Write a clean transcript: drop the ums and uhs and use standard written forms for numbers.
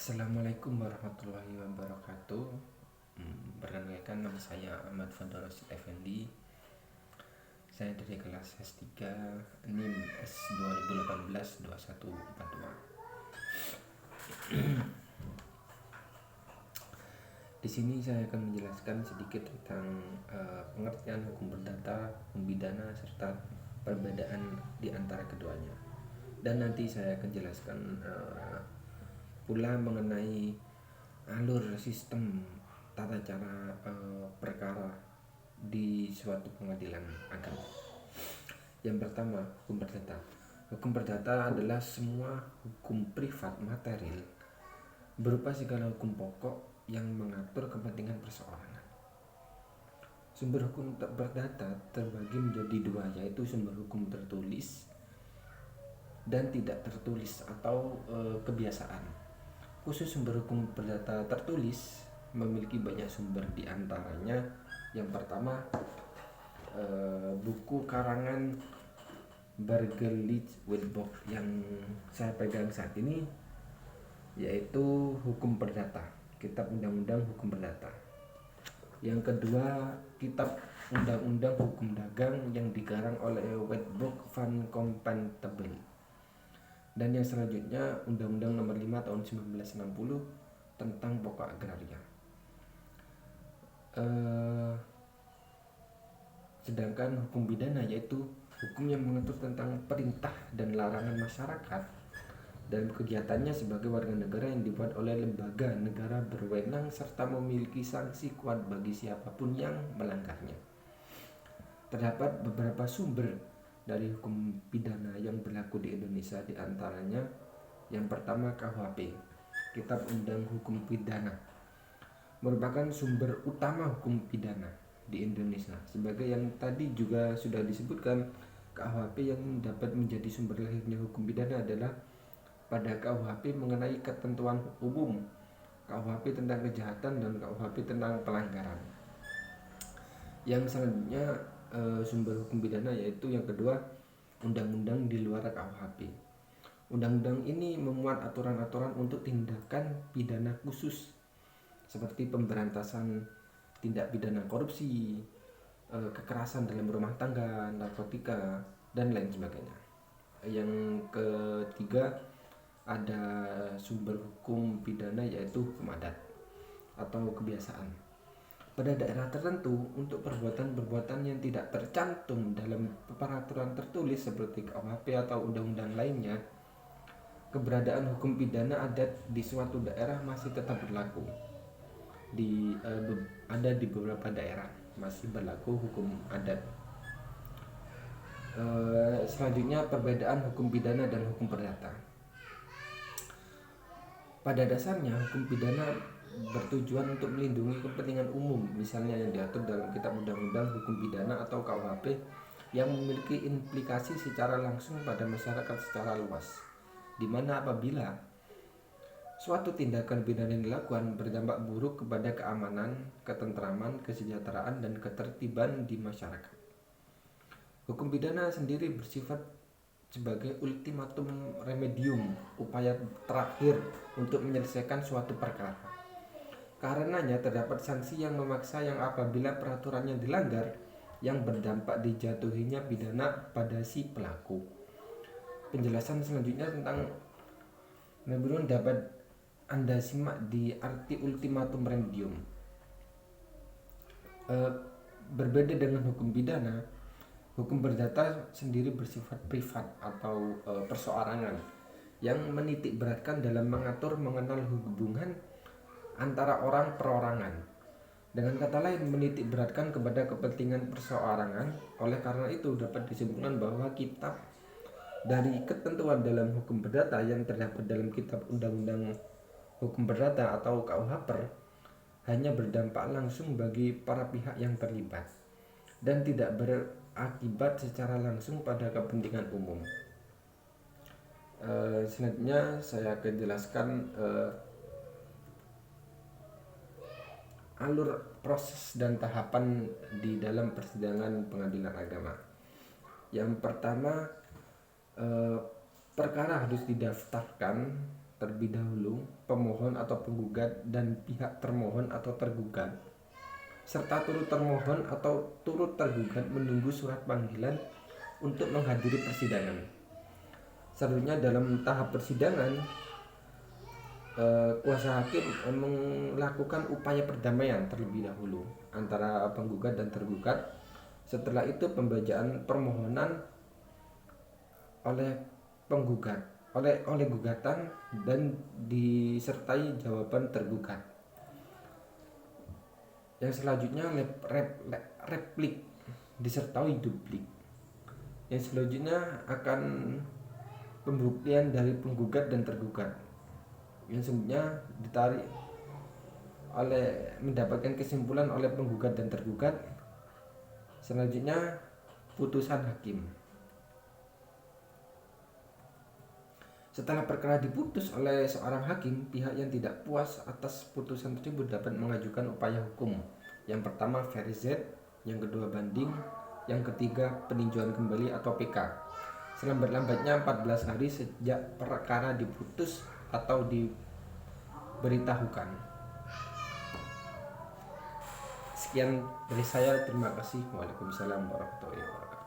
Assalamualaikum warahmatullahi wabarakatuh. Perkenalkan, nama saya Ahmad Fadl Rosid Effendi. Saya dari kelas S3 NIM S 2018-2142. Di sini saya akan menjelaskan sedikit tentang pengertian hukum perdata, hukum pidana, serta perbedaan di antara keduanya. Dan nanti saya akan jelaskan pula mengenai alur sistem tata cara perkara di suatu pengadilan agama. Yang pertama, hukum perdata. Hukum perdata adalah semua hukum privat material berupa segala hukum pokok yang mengatur kepentingan perseorangan. Sumber hukum perdata terbagi menjadi dua, yaitu sumber hukum tertulis dan tidak tertulis atau kebiasaan. Khusus sumber hukum perdata tertulis memiliki banyak sumber, di antaranya yang pertama buku karangan Bergelicht Witbooi yang saya pegang saat ini, yaitu Hukum Perdata, Kitab Undang-Undang Hukum Perdata. Yang kedua, Kitab Undang-Undang Hukum Dagang yang digarang oleh Witbooi van Compatable. Dan yang selanjutnya Undang-Undang Nomor 5 Tahun 1960 tentang pokok agraria. Sedangkan hukum pidana yaitu hukum yang mengatur tentang perintah dan larangan masyarakat dalam kegiatannya sebagai warga negara yang dibuat oleh lembaga negara berwenang serta memiliki sanksi kuat bagi siapapun yang melanggarnya. Terdapat beberapa sumber dari hukum pidana yang berlaku di Indonesia, di antaranya yang pertama KUHP, Kitab Undang Hukum Pidana, merupakan sumber utama hukum pidana di Indonesia. Sebagai yang tadi juga sudah disebutkan, KUHP yang dapat menjadi sumber lahirnya hukum pidana adalah pada KUHP mengenai ketentuan umum, KUHP tentang kejahatan, dan KUHP tentang pelanggaran. Yang selanjutnya sumber hukum pidana yaitu yang kedua, undang-undang di luar KUHP. Undang-undang ini memuat aturan-aturan untuk tindakan pidana khusus seperti pemberantasan tindak pidana korupsi, kekerasan dalam rumah tangga, narkotika, dan lain sebagainya. Yang ketiga, ada sumber hukum pidana yaitu hukum adat atau kebiasaan. Pada daerah tertentu, untuk perbuatan-perbuatan yang tidak tercantum dalam peraturan tertulis seperti KUHP atau undang-undang lainnya, keberadaan hukum pidana adat di suatu daerah masih tetap berlaku. Ada di beberapa daerah masih berlaku hukum adat. Selanjutnya, perbedaan hukum pidana dan hukum perdata. Pada dasarnya, hukum pidana bertujuan untuk melindungi kepentingan umum, misalnya yang diatur dalam Kitab Undang-Undang Hukum Pidana atau KUHP, yang memiliki implikasi secara langsung pada masyarakat secara luas, di mana apabila suatu tindakan pidana yang dilakukan berdampak buruk kepada keamanan, ketentraman, kesejahteraan, dan ketertiban di masyarakat. Hukum pidana sendiri bersifat sebagai ultimatum remedium, upaya terakhir untuk menyelesaikan suatu perkara. Karenanya terdapat sanksi yang memaksa yang apabila peraturannya dilanggar, yang berdampak dijatuhinya pidana pada si pelaku. Penjelasan selanjutnya tentang remedium dapat Anda simak di arti ultimatum remedium. Berbeda dengan hukum pidana, hukum perdata sendiri bersifat privat atau perseorangan yang menitik beratkan dalam mengatur mengenal hubungan antara orang perorangan. Dengan kata lain, menitik beratkan kepada kepentingan perseorangan. Oleh karena itu dapat disimpulkan bahwa kitab dari ketentuan dalam hukum perdata yang terdapat dalam Kitab Undang-Undang Hukum Perdata atau KUHP hanya berdampak langsung bagi para pihak yang terlibat dan tidak berakibat secara langsung pada kepentingan umum. Selanjutnya saya akan jelaskan alur proses dan tahapan di dalam persidangan pengadilan agama. Yang pertama, perkara harus didaftarkan terlebih terlebih dahulu pemohon atau penggugat dan pihak termohon atau tergugat serta turut termohon atau turut tergugat menunggu surat panggilan untuk menghadiri persidangan. Selanjutnya dalam tahap persidangan, kuasa hakim melakukan upaya perdamaian terlebih dahulu antara penggugat dan tergugat. Setelah itu pembacaan permohonan oleh penggugat oleh gugatan dan disertai jawaban tergugat. Yang selanjutnya replik disertai duplik. Yang selanjutnya akan pembuktian dari penggugat dan tergugat. Yang selanjutnya ditarik oleh mendapatkan kesimpulan oleh penggugat dan tergugat. Selanjutnya putusan hakim. Setelah perkara diputus oleh seorang hakim, pihak yang tidak puas atas putusan tersebut dapat mengajukan upaya hukum. Yang pertama VRZ, yang kedua banding, yang ketiga peninjauan kembali atau PK. Selambat-lambatnya 14 hari sejak perkara diputus atau diberitahukan. Sekian dari saya, terima kasih. Waalaikumsalam warahmatullahi wabarakatuh.